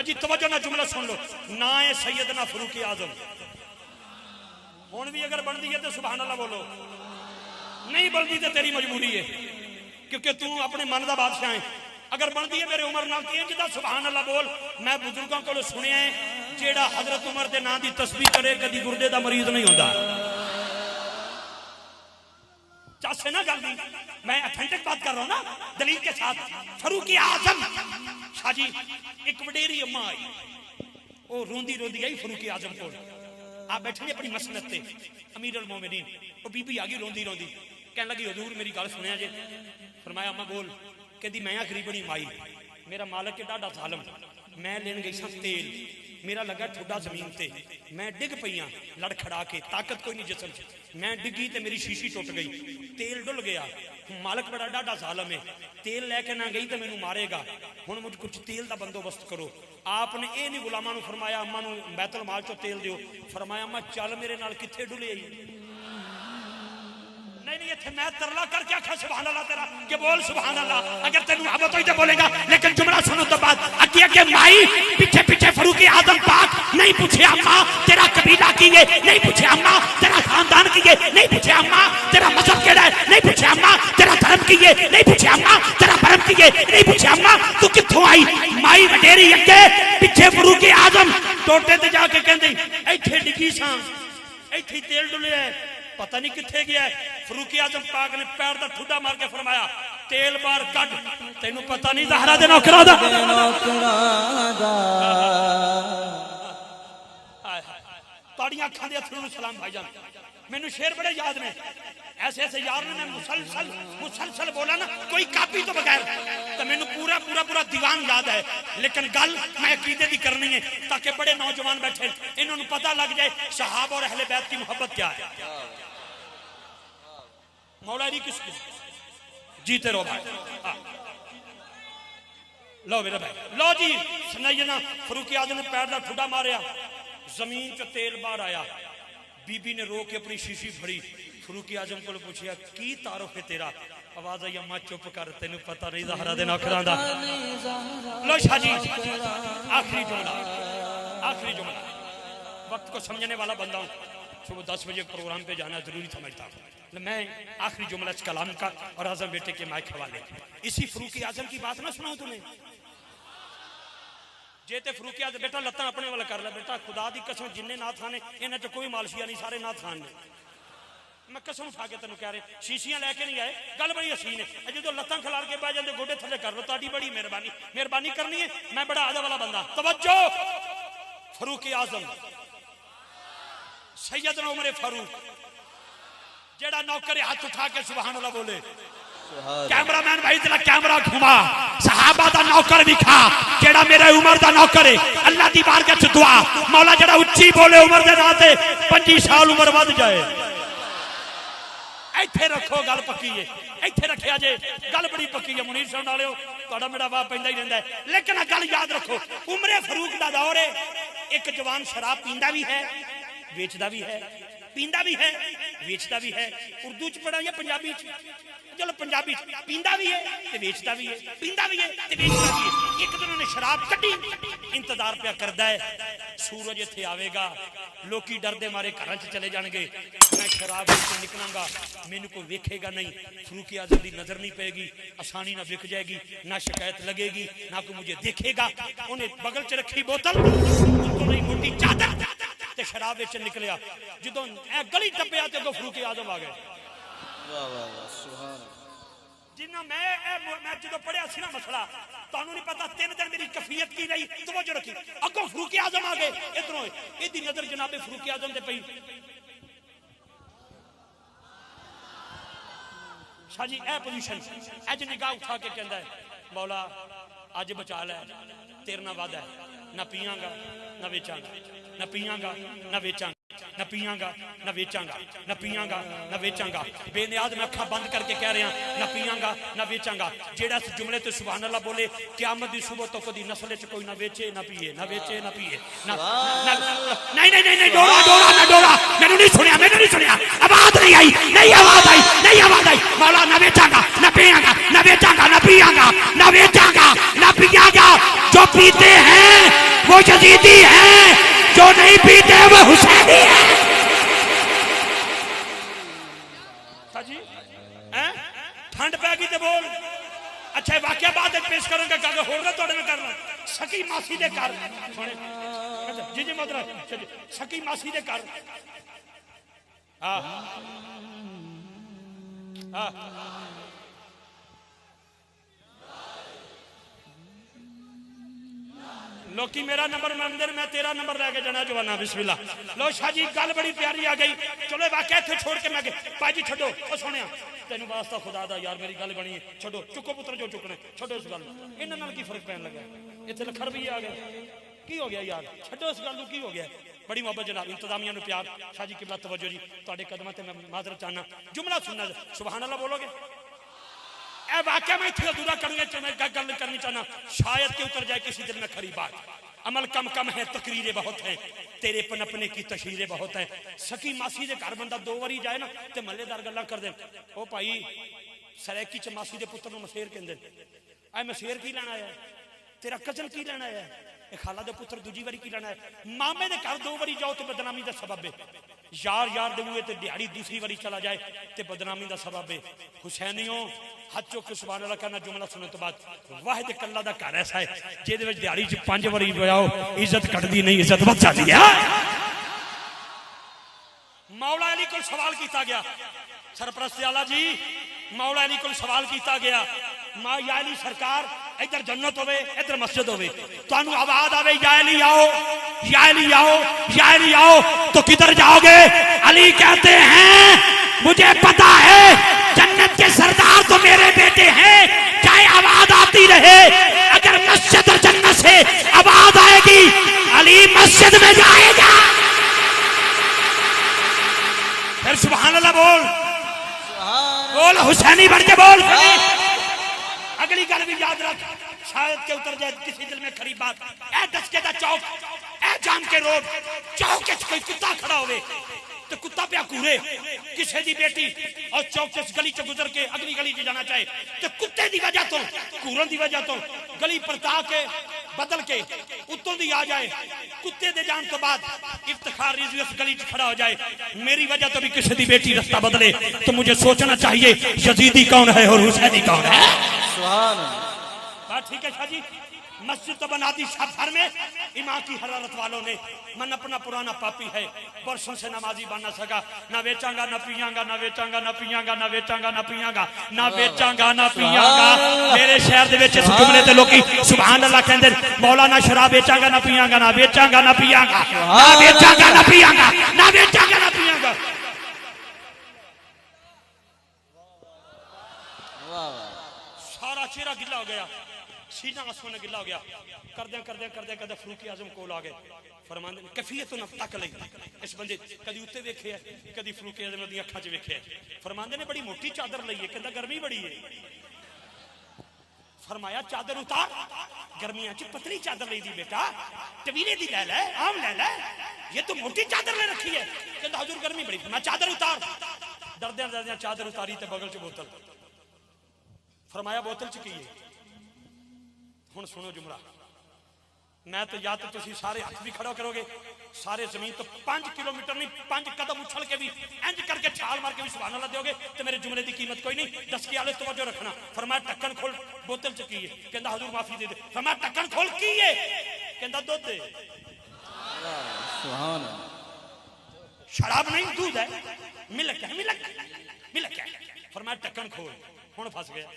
जी तवज्जो ना जुमला सुन लो, ना है सैयदना फरूक आजम। हुण भी अगर बनती है तो सुभान अल्लाह बोलो, नहीं बनती तो तेरी मजबूरी है, क्योंकि तू अपने मन का बादशाह है। अगर बनती है मेरे उमर नाल इंज दा सुभान अल्लाह बोल। मैं बुजुर्गों को सुनिया है, जेड़ा हजरत उमर के नाम की तस्बीह करे कभी गुर्दे का मरीज नहीं होता। चाहे ना गल दी, मैं अथेंटिक बात कर रहा हूं ना दलील के साथ। फरूक आजम शाह जी, एक वडेरी अम्मा आई, वो रोंदी रोंदी आई फरूक आजम को। आप बैठे ने अपनी मसनत से, अमीर उल मोमिनीन। वो बीबी आ गई रोंदी रोंदी, कहने लगी हजूर मेरी गल सुनिया जे। फरमाया अम्मा बोल। कहती मैं गरीबनी माई, मेरा मालक के डाडा जालम, मैं लेन गई सा तेल, मेरा लगा ठुडा जमीन ते, मैं डिग पई हाँ लड़खड़ा के, ताकत कोई नहीं जिसम च। मैं डिगी तो मेरी शीशी टुट गई, तेल डुल गया। मालक बड़ा डाडा जालम है, तेल लैके ना गई तो मैनू मारेगा। हुण मुझे कुछ तेल का बंदोबस्त करो। आपने ये नहीं गुलामां नूं फरमाया अम्मा नूं बैतुल माल चो तेल दिओ। फरमाया अम्मा चल मेरे नाल किथे डुले आई। नहीं नहीं, इत्थे मैं तरला करके आख्या सुभान अल्लाह तेरा कि बोल सुभान अल्लाह। अगर तेनू आदत होई तो बोलेगा, लेकिन जुमला सुनो तो बाद अगे अगे माई पीछे पीछे फरूक आजम पाक। नहीं पूछे अम्मा तेरा कबीला की है, नहीं पूछे अम्मा तेरा खानदान की है, नहीं पूछे अम्मा तेरा मजहब केड़ा है, नहीं पूछे अम्मा तेरा धर्म की है, नहीं पूछे अम्मा तेरा भरम की है, नहीं पूछे अम्मा तू कित्थों आई। माई वडेरी अगे पीछे फरूक आजम टोटे ते जाके कहंदी इत्थे डिगी सां, इत्थे तेल डुलिया है, पता नहीं किथे गया है। फरूक आजम पाक ने पैर का ठुडा मार के फरमाया तेल बार कट, तेनू पता नहीं ज़हरा दे नौकरां दा। ताड़ियां अखां दे अथरू सलाम भाईजान। मैनू शेर बड़े याद ने, ऐसे ऐसे यार ने, मैं मुसलसल बोला ना कोई कापी तो बगैर, तो मैनू पूरा पूरा पूरा दीवान याद है। लेकिन गल मैं अकीदे की करनी है ताकि बड़े नौजवान बैठे इन्होंने पता लग जाए सहाबा और अहले बैत की मोहब्बत क्या है। मौला जी किस जीते रहो भाई। लो मेरा भाई, लो जी सुनाइए ना। फरूक आजम ने पैर का ठुडा मारिया, जमीन च तेल बाहर आया। बीबी ने रो के अपनी शीशी फड़ी, फरूक आजम को पूछा की तारुफ है तेरा। आवाज आई अम्मा चुप कर, तेनू पता नहीं ज़हरा दे नौकरां दा। लो शाह जी आखिरी जुमला, आखिरी जुमला। वक्त को समझने वाला बंदा हूं, सुबह 10 बजे प्रोग्राम पे जाना जरूरी समझता हूं। मैं आखिरी जुमला इस कलाम का और आजम बेटे के माइक हवाले। इसी फरूक आजम की बात ना सुनाऊं तुम्हें। जे ते फरूक आजम बेटा लत्तां अपने वाल कर ले बेटा, खुदा दी कसम जिन्ने नाथ खाने इन्हां च कोई मालशिया नहीं, सारे नाथ खान ने। मैं कसम उठा के तेन कह रहे, शीशियां लैके नहीं आए। गल बड़ी हसीन है, जो लत्तां खिलार के बह जाते गोडे थले कर लो, ताड़ी बड़ी मेहरबानी। मेहरबानी करनी है, मैं बड़ा अदब वाला बंदा। तवज्जो, फरूक आजम सैयदना उमर फारूक जेड़ा नौकर हाथ उठा के सुभान अल्लाह बोले। कैमरामैन भाई जरा कैमरा घुमा, सहाबा दा नौकर दिखा जेड़ा मेरे उमर दा नौकर है। अल्लाह दी बारगाह च दुआ मौला जेड़ा उच्ची बोले उमर दे नाम ते 25 साल उम्र वध जाए। इत्थे रखो गल पक्की है, इत्थे रखिया जे गल बड़ी पक्की है। मुनीर सुन वाले तुहाडा मेरा वाह पैंदा ही रहिंदा है, लेकिन गल याद रखो उमरे फारूक दा दौर है। एक जवान शराब पींदा भी है, बेचदा भी है, पींदा भी है, बेचता भी है। उर्दू च पढ़ा या पंजाबी च? चलो पंजाबी पींदा भी है ते बेचता भी है, पींदा भी है ते बेचता भी है। एक दिन उन्हें शराब कटी, इंतजार पे करदा है सूरज इत्थे आवेगा, लोकी डरदे मारे घर च चले जाणगे। मैं शराब से निकलांगा, मैनू कोई वेखेगा नहीं, फरूक आजम की नजर नहीं पेगी, आसानी ना विक जाएगी, ना शिकायत लगेगी, ना कोई मुझे देखेगा। उन्हें बगल च रखी बोतल, नहीं मोटी चादर ते शराब विच निकलिया। जदों गली टप्पिया ते अगों फरूक आजम आ गए। जिन्ना मैं जो पढ़िया सी ना मसला, तुहानू नहीं पता 3 दिन मेरी कफियत की रही। तवज्जो रखी, अगों फरूक आजम आ गए, इधरों इहदी नजर जनाबे फरूक आजम ते पई। शाह जी ए पोजीशन अज निगाह उठा के कहंदा है मौला अज बचा लै, तेरे नाल वादा है, ना पियांगा ना बेचांगा, ना पियांगा ना बेचांगा, ना पियांगा ना बेचांगा, ना पियांगा ना बेचांगा। बेनियाज मैं अखा बंद करके कह रहा ना पियांगा ना बेचांगा। जेड़ा इस जुमले तो सुभान अल्लाह बोले क़यामत दी सुबह तो कदी नस्ल च कोई ना बेचे ना पिए, ना बेचे ना पिए ना। नहीं नहीं नहीं डोरा डोरा ना डोरा, मैनू नहीं सुनिया, मैनू नहीं सुनिया, आवाज नहीं आई, नहीं आवाज आई, नहीं आवाज आई। मौला ना बेचांगा ना पियांगा, ना बेचांगा ना पियांगा, ना बेचांगा ना पियांगा। जो पीते हैं वो यजीदी है, जो नहीं पीते वो हुसैनी है। जी ठंड पै गई तो बोल। अच्छा वाकया बाद पेश करूंगा गल होर थोड़े में करना। सकी मासी दे घर सुने जी जी मतलब सकी मासी दे घर लोकी मेरा नंबर मंगते मैं तेरा नंबर लैके जाना जवाना बिस्मिल्लाह। लो शाह जी गल बड़ी प्यारी आ गई। चलो वाकया इतने छोड़ के मैं भाजी छो सुने तेन वास्ता खुदा दा यार मेरी गल बनी है छो चुको पुत्र जो चुकने छोड़ो इस गल इन्होंने की फर्क पैन लगा इतने लख रुपये आ गए की हो गया यार छो इस गल की हो गया। बड़ी मोहब्बत जनाब इंतजामिया प्यार शाह जी किबला तवज्जो जी तुहाडे कदमां ते मैं माजरत चाहना जुमला सुनना सुभान अल्लाह बोलोगे। ए वाकया मैं इतने अधूरा करने गल करनी चाहना शायद के उतर जाए किसी दिन में खरी बात। अमल कम कम है तकरीरें बहुत हैं तेरे पनपने की तशहीरें बहुत हैं। सकी मासी दे घर बंदा दो बारी जाए ना तो मल्लेदार गल्लां कर दे ओ भाई सरैकी च मासी दे पुत्र नूं मसेर कहंदे ऐ मसेर की लेना है तेरा कजन की लेना है खाला दे पुत्र दूजी बारी की लेना है। मामे दे घर दो बारी जाओ तो बदनामी का सबब है। यार यार दे मुए ते दिहाड़ी दूसरी बारी चला जाए तो बदनामी का सबब है। हुसैनियों हाथ चुक के सुभान अल्लाह करना जुमला सुनने तो बाद वाहिद कल्ला दा घर ऐसा है जिहदे विच दिहाड़ी च 5 बारी जाओ इज्जत कटदी नहीं इज्जत वध जाती है। मौला अली को सवाल किया गया सरपरस्त आला जी मौला अली को सवाल किया गया मां या अली सरकार इधर जन्नत होवे इधर मस्जिद होवे तुहानू आवाज आवे या अली आओ या अली आओ या अली आओ तो किधर जाओगे। अली कहते हैं मुझे पता है जन्नत के सरदार तो मेरे बेटे हैं चाहे आवाज आती रहे अगर मस्जिद और जन्नत से आवाज आएगी अली मस्जिद में जाएगा। फिर सुभान अल्लाह बोल हुसैनी बढ़ के बोल। अगली गल भी याद रख शायद के उतर जाए किसी दिल में खरी बात। ए दसके दा चौक ए जाम के रोड चौक के कोई कुत्ता खड़ा होवे तो कुत्ता पे कूरे किसी दी बेटी और चौक से गली च गुजर के अगली गली च जाना चाहे तो कुत्ते दी वजह तो कूरन दी वजह तो गली परता के बदल के उत्तों दी आ जाए कुत्ते दे जान तो बाद इफ्तिखार रिजवी उस गली च खड़ा हो जाए मेरी वजह तो भी किसी दी बेटी रास्ता बदले तो मुझे सोचना चाहिए यजीदी कौन है और हुसैनी कौन है। सुभान अल्लाह। ठीक है शाह जी मस्जिद तो बना दी सफर में इमाम की हरारत वालों ने मन अपना पुराना पापी है बरसों से नमाजी बन ना सका ना बेचांगा ना पियांगा ना बेचांगा ना पियांगा ना बेचांगा ना पियांगा ना बेचांगा ना पियांगा। मेरे शहर दे विच इस जुमले ते लोकी सुभान अल्लाह कहंदे मौला ना शराब बेचांगा ना पियांगा ना बेचांगा ना पियांगा ना बेचांगा ना पियांगा ना बेचांगा ना पियांगा। सारा चेहरा गिला हो गया सीना आंसू ने गिला हो गया करदे करदे करदे करदे फरूकी आजम कोल आ गए फरमांदे ने कैफियत न तक लई इस बंदे कदी उत्ते वेखे कदी फरूकी आजम दी अखां च वेखे फरमांदे ने बड़ी मोटी चादर लई है कहंदा गर्मी बड़ी है फरमाया चादर उतार गर्मियां च पतली चादर लई दी बेटा तवीले दी ले ले आम ले ले ये तो मोटी चादर ले रखी है कहंदा हुजूर गर्मी बड़ी मैं चादर उतार डरदे डरदे चादर उतारी ते बगल च बोतल फरमाया बोतल च की है हुण सुनो जुमला मैं तो या तो तुसी सारे हाथ भी खड़ा करोगे सारे जमीन तो 5 किलोमीटर नहीं 5 कदम उछल के भी इंज करके छाल मार के भी सुभान अल्लाह दोगे तो मेरे जुमले की कीमत कोई नहीं। दस के आले तवज्जो रखना फरमाया ढक्कन खोल बोतल च की है कहंदा हुजूर माफी दे दे फरमाया ढक्कन खोल की है कहंदा दूध है सुभान अल्लाह शराब नहीं दूध है मिल्क है मिल्क मिल्क है फरमाया ढक्कन खोल हुण फस गया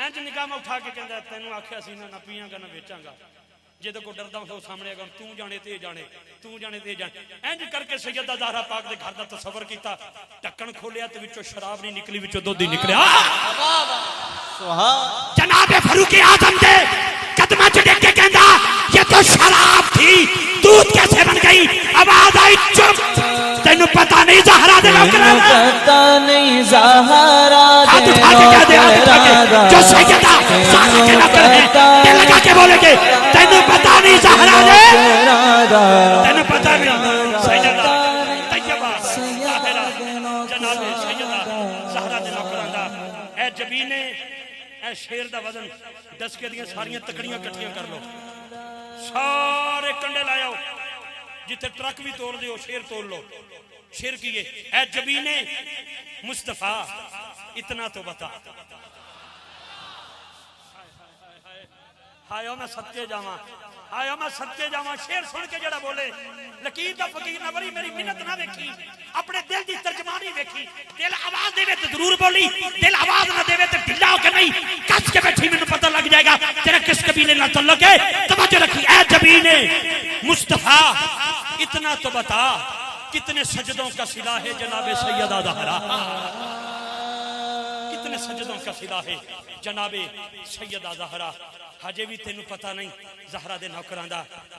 इंज निगाह में उठा के कहंदा तेनू आखिया सी ना पियांगा ना बेचांगा जे तो को डरदा हो सामने अगर तू जाने ते जाने इंज करके सैयदा ज़हरा पाक दे घर दा तसव्वुर कीता ढक्कन खोलिया ते विचों शराब नहीं निकली विचों दूध ही निकलिया। सुभान जनाब फारूक आजम दे कदमां च देख के कहंदा ये तो शराब थी दूध कैसे बन गई। आवाज आई चुप तेनू पता नहीं ज़हरा दे पता नहीं ज़हरा दे जो सैयदा ज़हरा के नौकर है दिल लगा के बोलेंगे तेनू पता नहीं ज़हरा दे तेनू पता नहीं सैयदा तैयबा ज़ाहिरा जनाब सैयदा ज़हरा दे नौकरां दा ए जबीने ए शेर दा वजन 10 के दियां सारियां तकड़ियां इकट्ठियां कर लो सारे कंडे लाओ, जिथे ट्रक भी तोड़ दो शेर तोड़ लो। शेर की है ऐ जबीने मुस्तफा इतना तो बता। हायो मैं सदके जावा, आयो मैं सदके जावा। शेर सुन के जड़ा बोले लकीर दा फकीर ना बड़ी मेरी मिन्नत ना देखी, अपने दिल की तर्जमानी देखी। दिल आवाज देवे तो जरूर बोली, दिल आवाज ना देवे तो ढिला होकर नहीं कस के बैठी, मैंने पता लग जाएगा तेरा किस कबीले ना तल्लुक है। तवज्जो रखी ऐ जबीने मुस्तफा इतना तो बता, कितने सजदों का सिला है जनाबे सैयदा ज़हरा, कितने सजदों का सिला है जनाबे सैयदा ज़हरा। हजे भी तेनू पता नहीं ज़हरा दे नौकरां दा